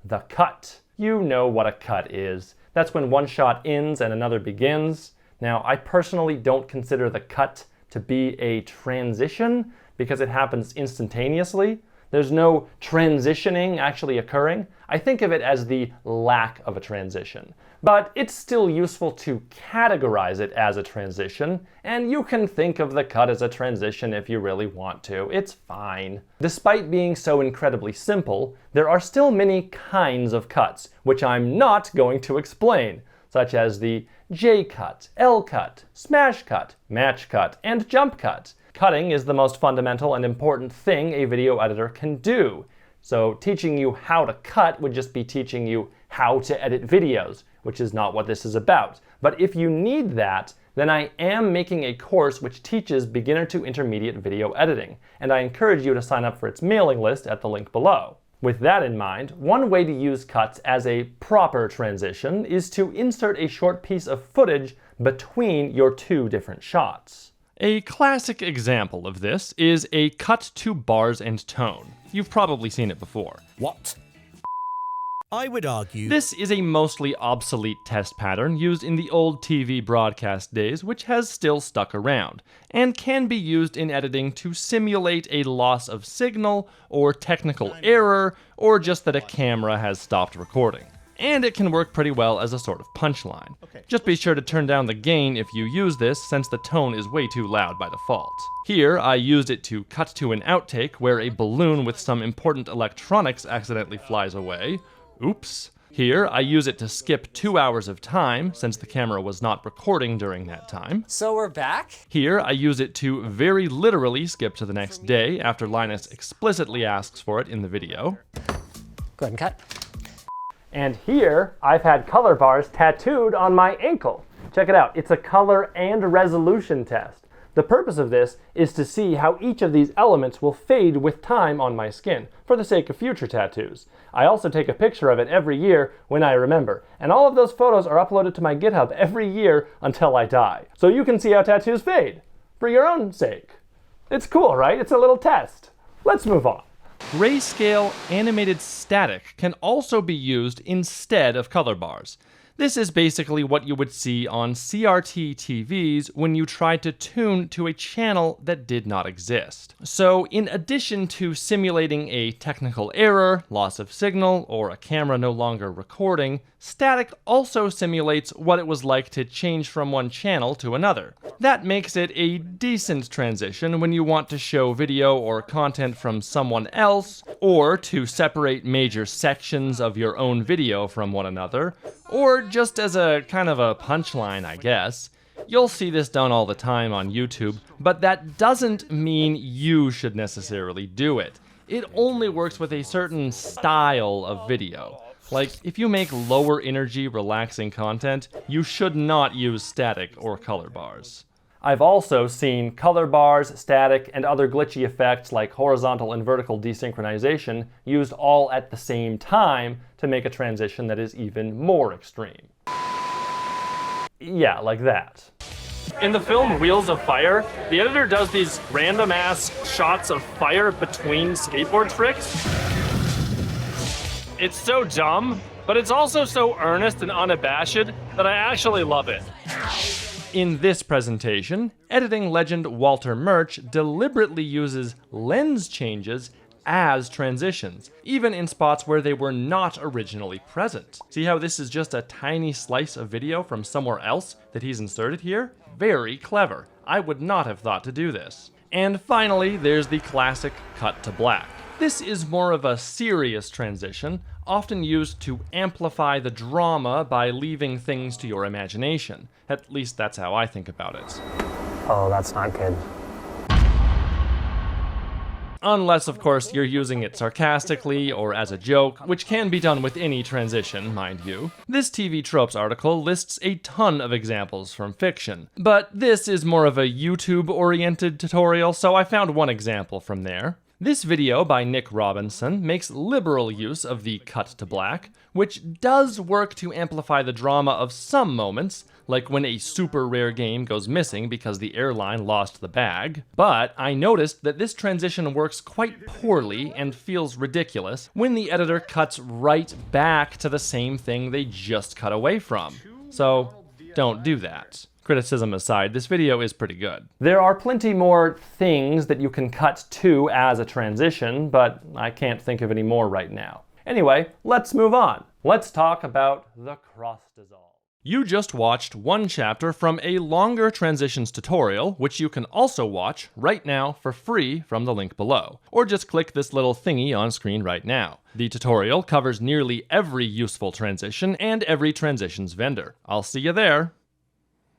the cut. You know what a cut is. That's when one shot ends and another begins. Now, I personally don't consider the cut to be a transition because it happens instantaneously. There's no transitioning actually occurring. I think of it as the lack of a transition. But it's still useful to categorize it as a transition, and you can think of the cut as a transition if you really want to. It's fine. Despite being so incredibly simple, there are still many kinds of cuts, which I'm not going to explain, such as the J-cut, L-cut, smash cut, match cut, and jump cut. Cutting is the most fundamental and important thing a video editor can do. So teaching you how to cut would just be teaching you how to edit videos, which is not what this is about. But if you need that, then I am making a course which teaches beginner to intermediate video editing, and I encourage you to sign up for its mailing list at the link below. With that in mind, one way to use cuts as a proper transition is to insert a short piece of footage between your two different shots. A classic example of this is a cut to bars and tone. You've probably seen it before. What? I would argue this is a mostly obsolete test pattern used in the old TV broadcast days, which has still stuck around, and can be used in editing to simulate a loss of signal, or technical error, or just that a camera has stopped recording. And it can work pretty well as a sort of punchline. Just be sure to turn down the gain if you use this, since the tone is way too loud by default. Here, I used it to cut to an outtake where a balloon with some important electronics accidentally flies away. Oops. Here, I use it to skip 2 hours of time, since the camera was not recording during that time. So we're back? Here, I use it to very literally skip to the next day after Linus explicitly asks for it in the video. Go ahead and cut. And here, I've had color bars tattooed on my ankle. Check it out, it's a color and resolution test. The purpose of this is to see how each of these elements will fade with time on my skin, for the sake of future tattoos. I also take a picture of it every year when I remember, and all of those photos are uploaded to my GitHub every year until I die. So you can see how tattoos fade, for your own sake. It's cool, right? It's a little test. Let's move on. Grayscale animated static can also be used instead of color bars. This is basically what you would see on CRT TVs when you tried to tune to a channel that did not exist. So in addition to simulating a technical error, loss of signal, or a camera no longer recording, static also simulates what it was like to change from one channel to another. That makes it a decent transition when you want to show video or content from someone else, or to separate major sections of your own video from one another, or just as a kind of a punchline, I guess. You'll see this done all the time on YouTube, but that doesn't mean you should necessarily do it. It only works with a certain style of video. Like, if you make lower energy, relaxing content, you should not use static or color bars. I've also seen color bars, static, and other glitchy effects like horizontal and vertical desynchronization used all at the same time to make a transition that is even more extreme. Yeah, like that. In the film Wheels of Fire, the editor does these random-ass shots of fire between skateboard tricks. It's so dumb, but it's also so earnest and unabashed that I actually love it. In this presentation, editing legend Walter Murch deliberately uses lens changes as transitions, even in spots where they were not originally present. See how this is just a tiny slice of video from somewhere else that he's inserted here? Very clever. I would not have thought to do this. And finally, there's the classic cut to black. This is more of a serious transition, often used to amplify the drama by leaving things to your imagination. At least that's how I think about it. Oh, that's not good. Unless, of course, you're using it sarcastically or as a joke, which can be done with any transition, mind you. This TV Tropes article lists a ton of examples from fiction, but this is more of a YouTube-oriented tutorial, so I found one example from there. This video by Nick Robinson makes liberal use of the cut to black, which does work to amplify the drama of some moments, like when a super rare game goes missing because the airline lost the bag. But I noticed that this transition works quite poorly and feels ridiculous when the editor cuts right back to the same thing they just cut away from. So don't do that. Criticism aside, this video is pretty good. There are plenty more things that you can cut to as a transition, but I can't think of any more right now. Anyway, let's move on. Let's talk about the cross dissolve. You just watched one chapter from a longer transitions tutorial, which you can also watch right now for free from the link below, or just click this little thingy on screen right now. The tutorial covers nearly every useful transition and every transitions vendor. I'll see you there.